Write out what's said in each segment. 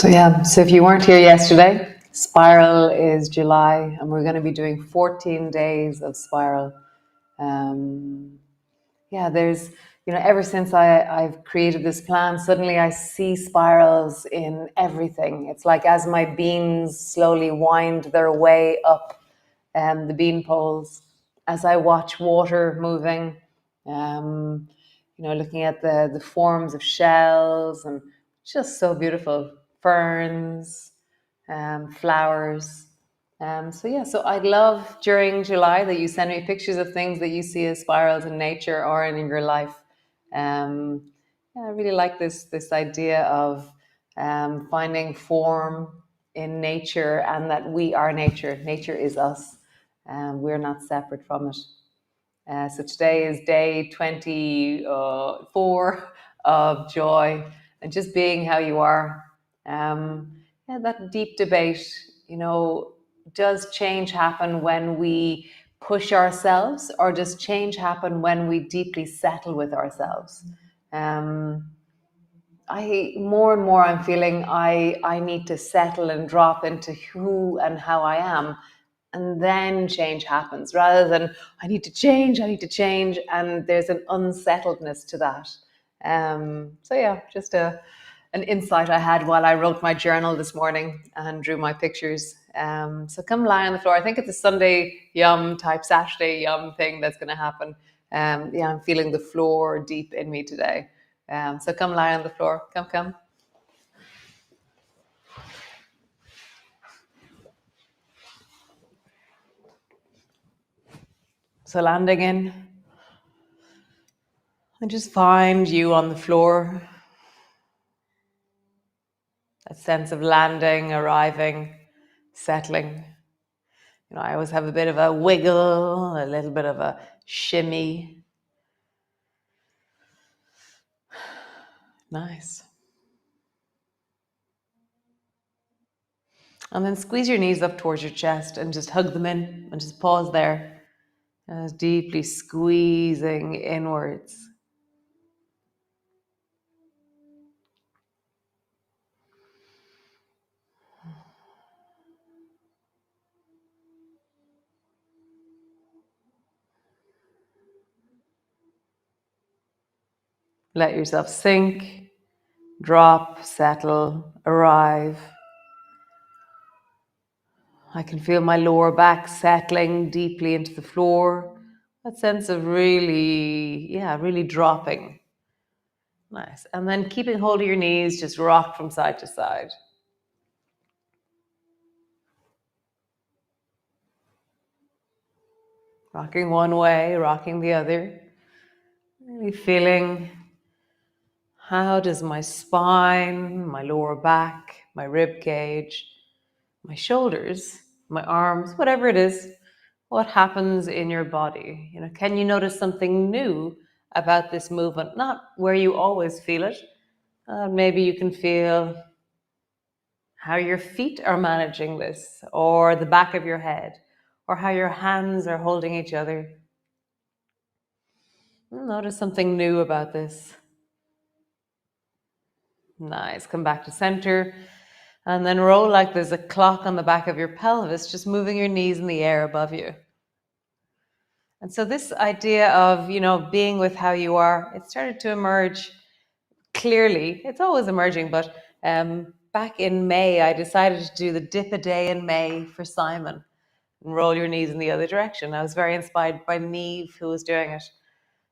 So if you weren't here yesterday, Spiral is July, and we're going to be doing 14 days of Spiral. Um, there's, ever since I've created this plan, suddenly I see spirals in everything. It's like as my beans slowly wind their way up the bean poles, as I watch water moving, um, looking at the forms of shells, and just so beautiful. Ferns, flowers. So I love during July that you send me pictures of things that you see as spirals in nature or in your life. I really like this idea of finding form in nature, and that we are nature. Nature is us, and we're not separate from it. So today is day 24 of joy, and just being how you are. That deep debate, does change happen when we push ourselves, or does change happen when we deeply settle with ourselves? More and more I'm feeling I need to settle and drop into who and how I am, and then change happens, rather than I need to change, and there's an unsettledness to that. Just an insight I had while I wrote my journal this morning and drew my pictures. So come lie on the floor. I think it's a Sunday yum type, Saturday yum thing that's going to happen. I'm feeling the floor deep in me today. So come lie on the floor. Come. So landing in, and just find you on the floor. That sense of landing, arriving, settling. I always have a bit of a wiggle, a little bit of a shimmy. Nice. And then squeeze your knees up towards your chest and just hug them in, and just pause there, deeply squeezing inwards. Let yourself sink, drop, settle, arrive. I can feel my lower back settling deeply into the floor. That sense of really dropping. Nice. And then keeping hold of your knees, just rock from side to side. Rocking one way, rocking the other. Really feeling, how does my spine, my lower back, my rib cage, my shoulders, my arms, whatever it is, what happens in your body? Can you notice something new about this movement? Not where you always feel it. Maybe you can feel how your feet are managing this, or the back of your head, or how your hands are holding each other. Notice something new about this. Nice. Come back to center, and then roll like there's a clock on the back of your pelvis, just moving your knees in the air above you. And so this idea of, being with how you are, it started to emerge clearly. It's always emerging, but back in May, I decided to do the dip a day in May for Simon, and roll your knees in the other direction. I was very inspired by Neve, who was doing it.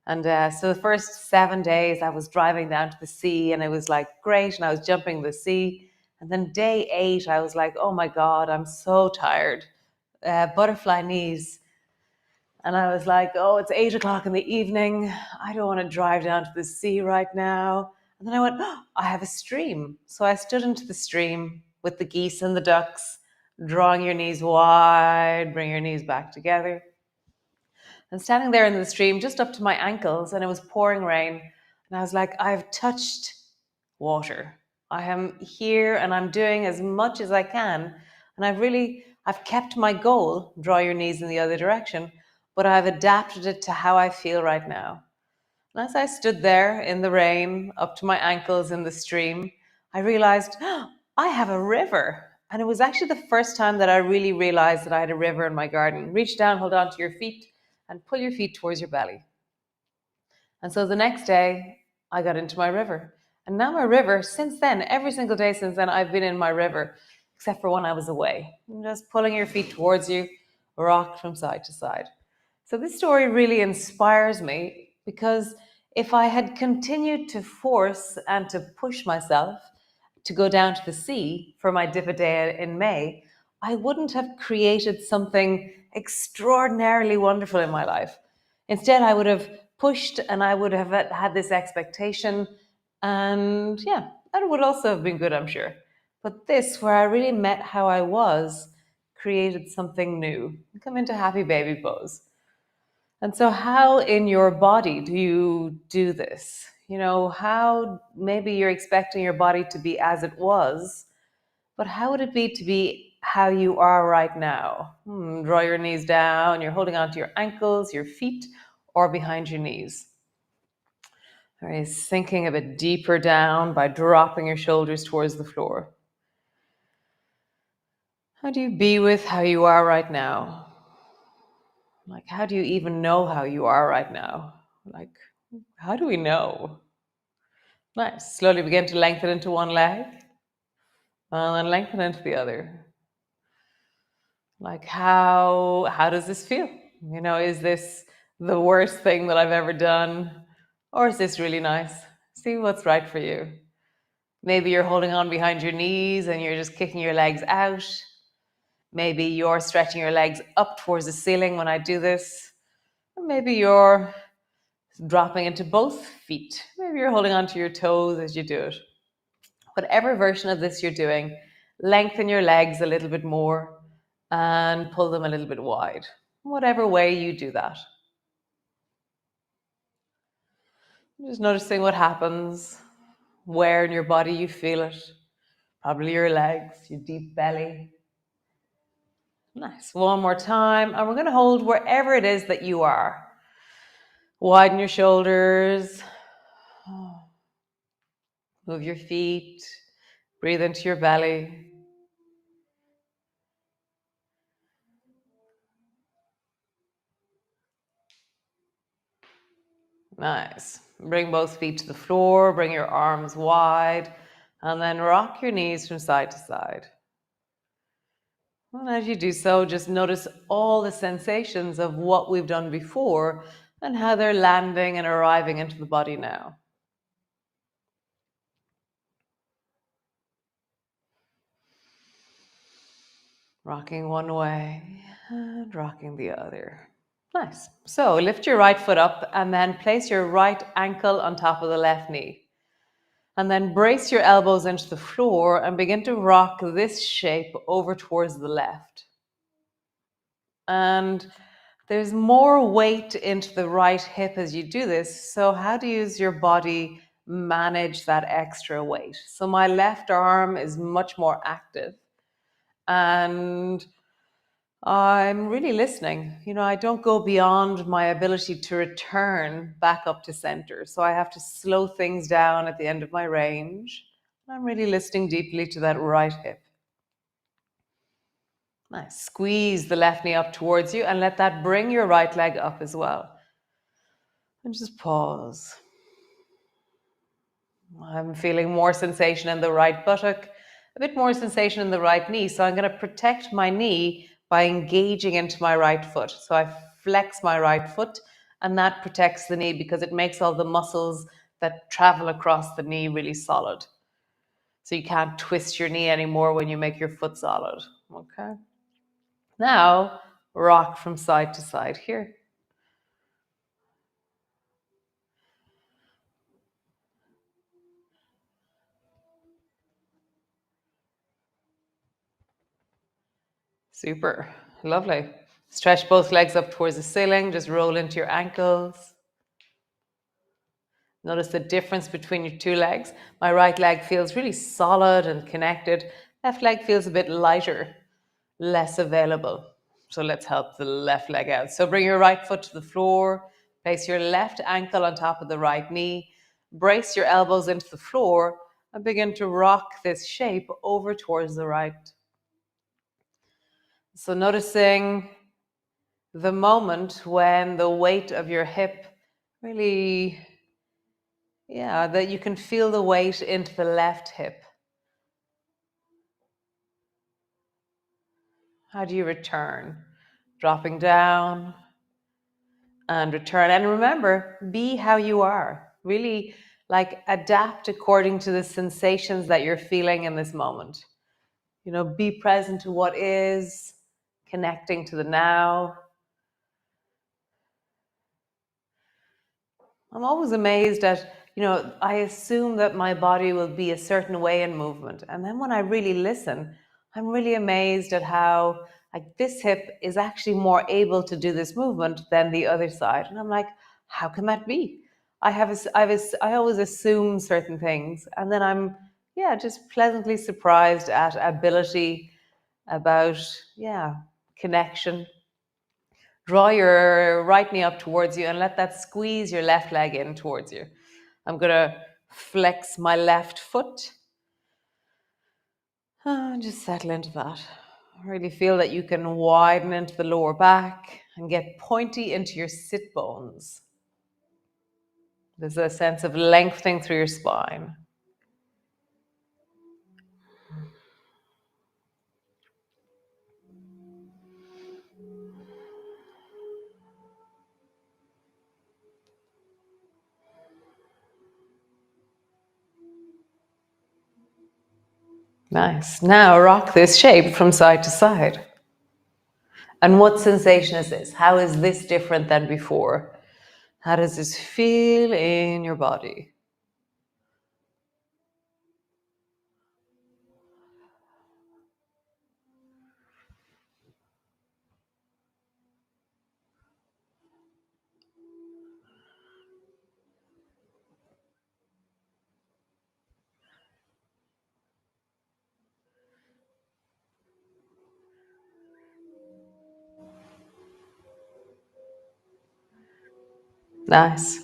And so the first 7 days I was driving down to the sea, and it was like great, and I was jumping the sea. And then day 8, I was like, oh my God, I'm so tired. Butterfly knees. And I was like, oh, it's 8 o'clock in the evening. I don't want to drive down to the sea right now. And then I went, oh, I have a stream. So I stood into the stream with the geese and the ducks, drawing your knees wide, bring your knees back together. And standing there in the stream, just up to my ankles, and it was pouring rain. And I was like, I've touched water. I am here, and I'm doing as much as I can. And I've kept my goal, draw your knees in the other direction, but I've adapted it to how I feel right now. And as I stood there in the rain, up to my ankles in the stream, I realized, I have a river. And it was actually the first time that I really realized that I had a river in my garden. Reach down, hold on to your feet, and pull your feet towards your belly. And so the next day, I got into my river. And now my river, since then, every single day since then, I've been in my river, except for when I was away. Just pulling your feet towards you, rocked from side to side. So this story really inspires me because if I had continued to force and to push myself to go down to the sea for my dip a day in May, I wouldn't have created something extraordinarily wonderful in my life. Instead, I would have pushed and I would have had this expectation. And yeah, that would also have been good, I'm sure. But this, where I really met how I was, created something new. Come into happy baby pose. And so, how in your body do you do this? How maybe you're expecting your body to be as it was, but how would it be to be how you are right now? Draw your knees down, you're holding onto your ankles, your feet, or behind your knees. All right, sinking a bit deeper down by dropping your shoulders towards the floor. How do you be with how you are right now? Like, how do you even know how you are right now? Like, how do we know? Nice. Slowly begin to lengthen into one leg and then lengthen into the other. Like, how does this feel? Is this the worst thing that I've ever done? Or is this really nice? See what's right for you. Maybe you're holding on behind your knees and you're just kicking your legs out. Maybe you're stretching your legs up towards the ceiling when I do this. Or maybe you're dropping into both feet. Maybe you're holding onto your toes as you do it. Whatever version of this you're doing, lengthen your legs a little bit more and pull them a little bit wide. Whatever way you do that. Just noticing what happens, where in your body you feel it. Probably your legs, your deep belly. Nice. One more time. And we're going to hold wherever it is that you are. Widen your shoulders. Move your feet. Breathe into your belly. Nice. Bring both feet to the floor. Bring your arms wide. And then rock your knees from side to side. And as you do so, just notice all the sensations of what we've done before and how they're landing and arriving into the body now. Rocking one way and rocking the other. Nice. So lift your right foot up and then place your right ankle on top of the left knee. And then brace your elbows into the floor and begin to rock this shape over towards the left. And there's more weight into the right hip as you do this. So how do your body manage that extra weight? So my left arm is much more active. And I'm really listening. I don't go beyond my ability to return back up to center. So I have to slow things down at the end of my range. I'm really listening deeply to that right hip. Nice. Squeeze the left knee up towards you and let that bring your right leg up as well. And just pause. I'm feeling more sensation in the right buttock, a bit more sensation in the right knee. So I'm going to protect my knee by engaging into my right foot. So I flex my right foot and that protects the knee because it makes all the muscles that travel across the knee really solid. So you can't twist your knee anymore when you make your foot solid. Okay. Now rock from side to side here. Super. Lovely. Stretch both legs up towards the ceiling. Just roll into your ankles. Notice the difference between your two legs. My right leg feels really solid and connected. Left leg feels a bit lighter, less available. So let's help the left leg out. So bring your right foot to the floor. Place your left ankle on top of the right knee. Brace your elbows into the floor and begin to rock this shape over towards the right. So noticing the moment when the weight of your hip really, yeah, that you can feel the weight into the left hip. How do you return? Dropping down and return. And remember, be how you are. Really like adapt according to the sensations that you're feeling in this moment. Be present to what is, connecting to the now. I'm always amazed at, I assume that my body will be a certain way in movement. And then when I really listen, I'm really amazed at how like this hip is actually more able to do this movement than the other side. And I'm like, how can that be? I always assume certain things. And then I'm, yeah, just pleasantly surprised at ability, about, yeah, connection. Draw your right knee up towards you and let that squeeze your left leg in towards you. I'm going to flex my left foot. Just settle into that. Really feel that you can widen into the lower back and get pointy into your sit bones. There's a sense of lengthening through your spine. Nice. Now rock this shape from side to side. And what sensation is this? How is this different than before? How does this feel in your body? Nice.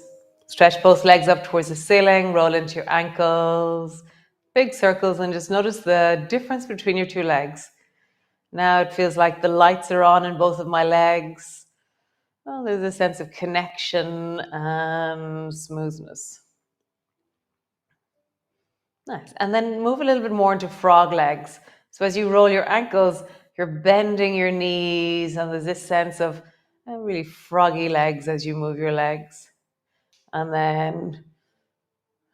Stretch both legs up towards the ceiling, roll into your ankles, big circles, and just notice the difference between your two legs. Now it feels like the lights are on in both of my legs. Well, there's a sense of connection and smoothness. Nice. And then move a little bit more into frog legs. So as you roll your ankles, you're bending your knees, and there's this sense of really froggy legs as you move your legs. And then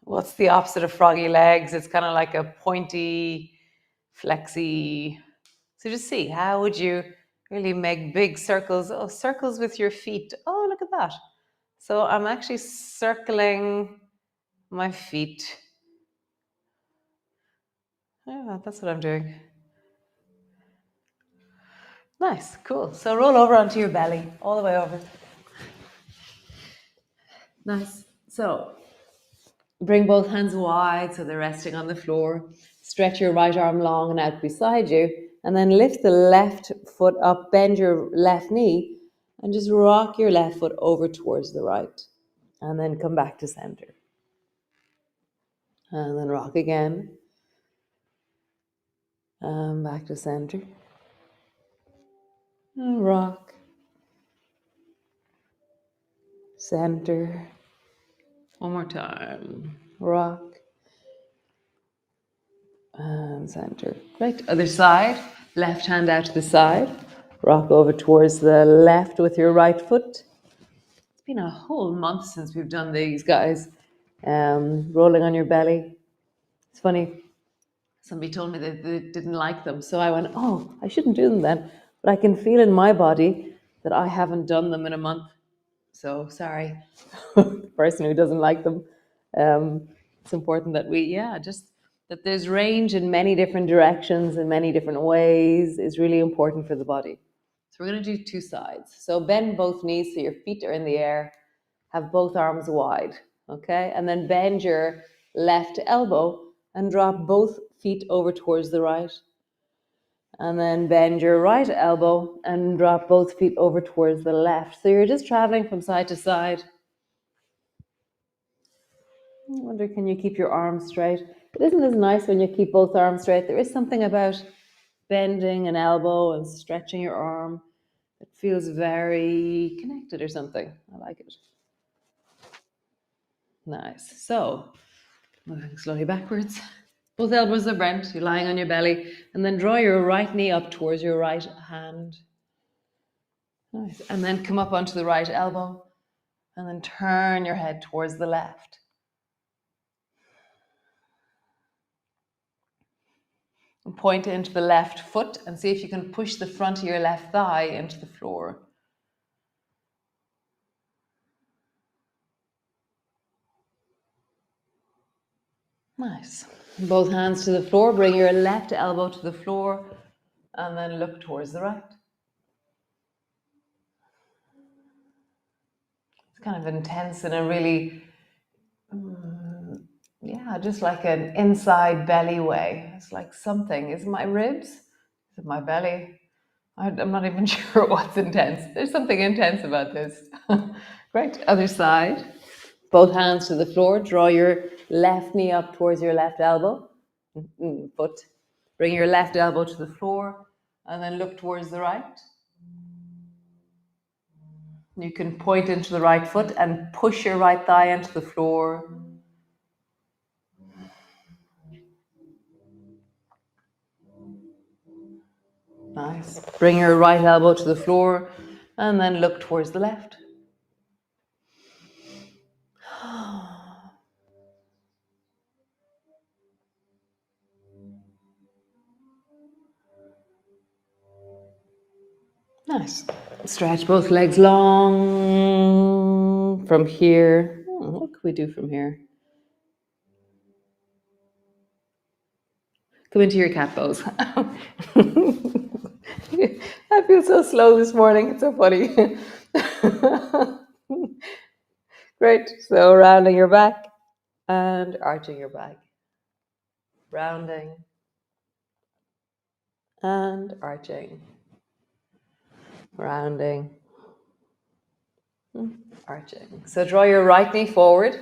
what's the opposite of froggy legs? It's kind of like a pointy, flexy. So just see, how would you really make big circles? Oh, circles with your feet. Oh, look at that. So I'm actually circling my feet. Yeah, that's what I'm doing. Nice, cool. So roll over onto your belly, all the way over. Nice. So bring both hands wide so they're resting on the floor. Stretch your right arm long and out beside you. And then lift the left foot up, bend your left knee, and just rock your left foot over towards the right. And then come back to center. And then rock again. And back to center. And rock. Center. One more time. Rock. And center. Great. Other side. Left hand out to the side. Rock over towards the left with your right foot. It's been a whole month since we've done these, guys. Rolling on your belly. It's funny. Somebody told me that they didn't like them. So I went, oh, I shouldn't do them then. But I can feel in my body that I haven't done them in a month. So sorry, the person who doesn't like them. It's important that that there's range in many different directions in many different ways is really important for the body. So we're going to do two sides. So bend both knees so your feet are in the air. Have both arms wide, okay? And then bend your left elbow and drop both feet over towards the right. And then bend your right elbow and drop both feet over towards the left. So you're just traveling from side to side. I wonder, can you keep your arms straight? But isn't this nice when you keep both arms straight? There is something about bending an elbow and stretching your arm that feels very connected or something. I like it. Nice. So, moving slowly backwards. Both elbows are bent. You're lying on your belly. And then draw your right knee up towards your right hand. Nice. And then come up onto the right elbow. And then turn your head towards the left. And point into the left foot and see if you can push the front of your left thigh into the floor. Nice. Both hands to the floor. Bring your left elbow to the floor and then look towards the right. It's kind of intense in a really, yeah, just like an inside belly way. It's like something. Is it my ribs? Is it my belly? I'm not even sure what's intense. There's something intense about this. Great. Other side. Both hands to the floor. Draw your left knee up towards your left elbow. Foot. Bring your left elbow to the floor and then look towards the right. You can point into the right foot and push your right thigh into the floor. Nice. Bring your right elbow to the floor and then look towards the left. Nice. Stretch both legs long from here. What can we do from here? Come into your cat pose. I feel so slow this morning. It's so funny. Great. So rounding your back and arching your back. Rounding and arching. Rounding. Arching. So draw your right knee forward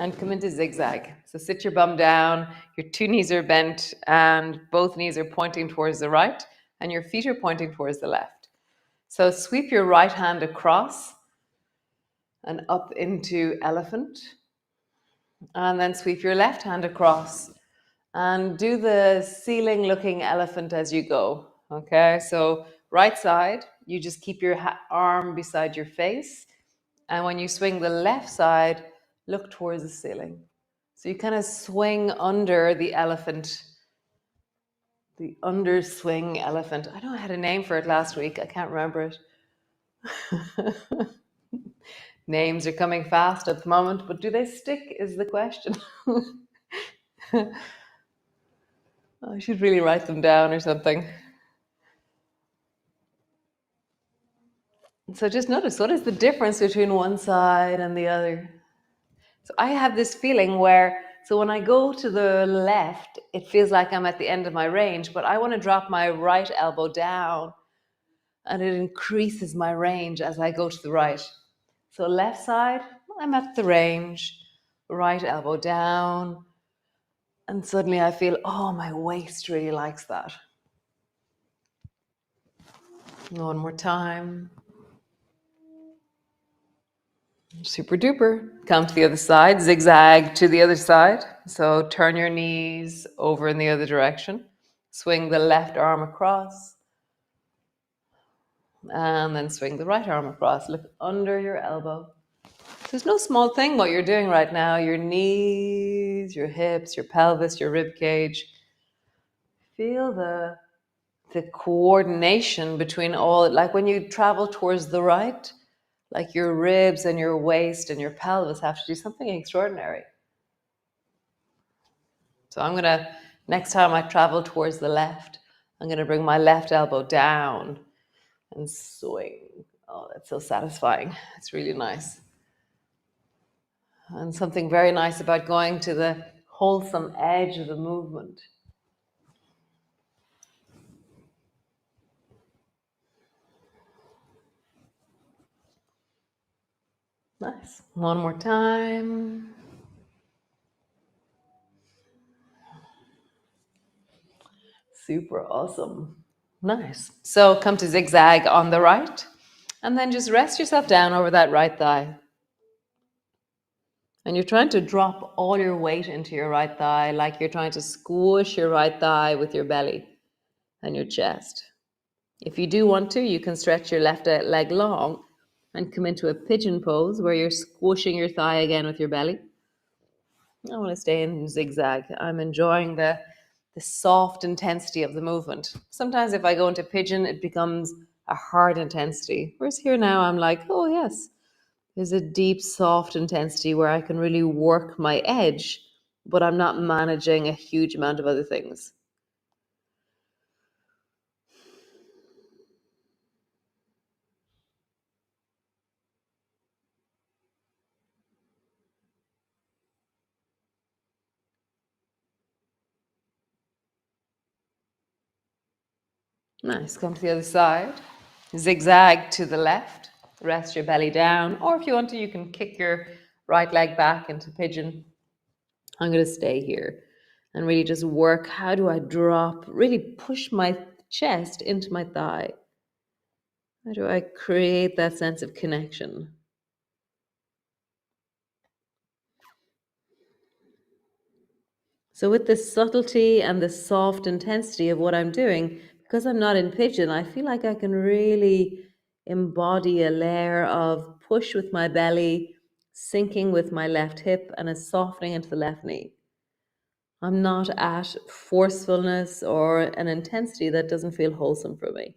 and come into zigzag. So sit your bum down, your two knees are bent and both knees are pointing towards the right and your feet are pointing towards the left. So sweep your right hand across and up into elephant. And then sweep your left hand across and do the ceiling looking elephant as you go. Okay, so right side, you just keep your arm beside your face. And when you swing the left side, look towards the ceiling. So you kind of swing under the elephant, the underswing elephant. I know I had a name for it last week. I can't remember it. Names are coming fast at the moment, but do they stick is the question. I should really write them down or something. So just notice, what is the difference between one side and the other? So I have this feeling where, so when I go to the left, it feels like I'm at the end of my range, but I want to drop my right elbow down and it increases my range as I go to the right. So left side, I'm at the range, right elbow down, and suddenly I feel, oh, my waist really likes that. One more time. Super duper. Come to the other side, zigzag to the other side. So turn your knees over in the other direction. Swing the left arm across. And then swing the right arm across. Look under your elbow. There's no small thing what you're doing right now. Your knees, your hips, your pelvis, your rib cage. Feel the coordination between all, like when you travel towards the right, like your ribs and your waist and your pelvis have to do something extraordinary. So I'm going to, next time I travel towards the left, I'm going to bring my left elbow down and swing. Oh, that's so satisfying. It's really nice. And something very nice about going to the wholesome edge of the movement. Nice. One more time. Super awesome. Nice. So come to zigzag on the right, and then just rest yourself down over that right thigh. And you're trying to drop all your weight into your right thigh, like you're trying to squish your right thigh with your belly and your chest. If you do want to, you can stretch your left leg long and come into a pigeon pose where you're squishing your thigh again with your belly. I want to stay in zigzag. I'm enjoying the soft intensity of the movement. Sometimes if I go into pigeon, it becomes a hard intensity. Whereas here now, I'm like, oh yes, there's a deep, soft intensity where I can really work my edge, but I'm not managing a huge amount of other things. Nice. Come to the other side. Zigzag to the left. Rest your belly down. Or if you want to, you can kick your right leg back into pigeon. I'm going to stay here and really just work. How do I drop? Really push my chest into my thigh. How do I create that sense of connection? So, with the subtlety and the soft intensity of what I'm doing, because I'm not in pigeon, I feel like I can really embody a layer of push with my belly, sinking with my left hip, and a softening into the left knee. I'm not at forcefulness or an intensity that doesn't feel wholesome for me.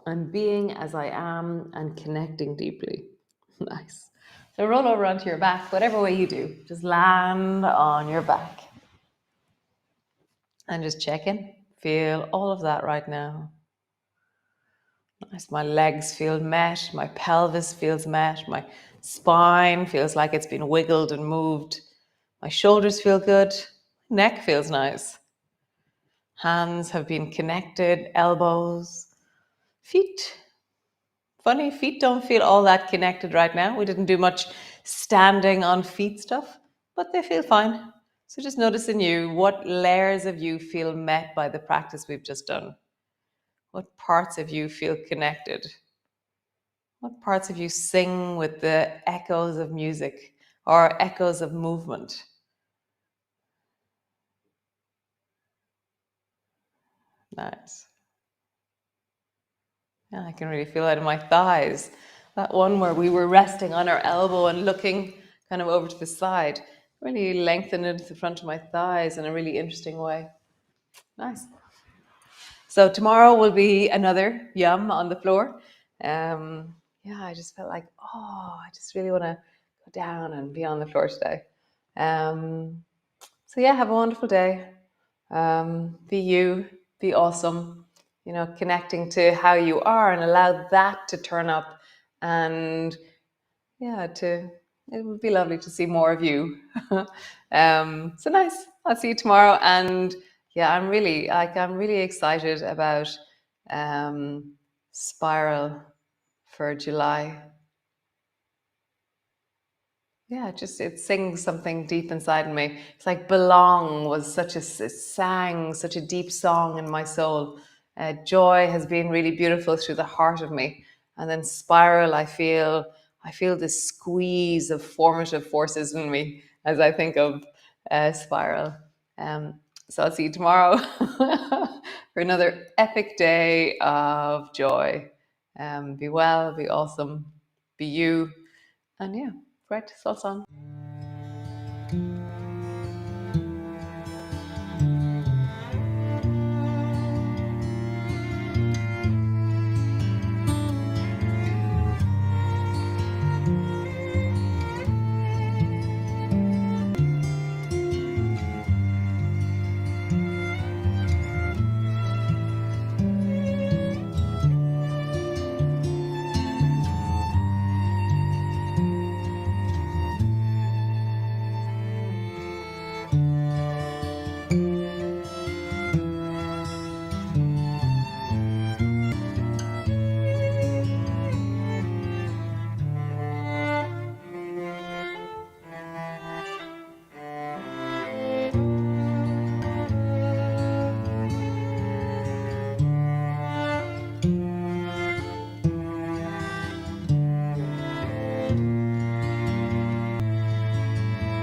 I'm being as I am and connecting deeply. Nice. So roll over onto your back, whatever way you do. Just land on your back and just check in. Feel all of that right now. Nice. My legs feel met, my pelvis feels met, my spine feels like it's been wiggled and moved. My shoulders feel good, neck feels nice. Hands have been connected, elbows, feet. Funny, feet don't feel all that connected right now. We didn't do much standing on feet stuff, but they feel fine. So just notice in you what layers of you feel met by the practice we've just done. What parts of you feel connected? What parts of you sing with the echoes of music or echoes of movement? Nice. Yeah, I can really feel that in my thighs. That one where we were resting on our elbow and looking kind of over to the side really lengthened into the front of my thighs in a really interesting way. Nice. So tomorrow will be another yum on the floor. Yeah, I just felt like, oh, I just really want to go down and be on the floor today. Um, so yeah, have a wonderful day. Be you, be awesome. You know, connecting to how you are and allow that to turn up. And yeah, it would be lovely to see more of you. So nice. I'll see you tomorrow. And yeah, I'm really excited about um, Spiral for July. Yeah, just it sings something deep inside me. It's like "Belong" was it sang such a deep song in my soul. Joy has been really beautiful through the heart of me, and then Spiral, I feel this squeeze of formative forces in me as I think of Spiral. Um, so I'll see you tomorrow for another epic day of joy. Be well, be awesome, be you, and yeah, right, salsa.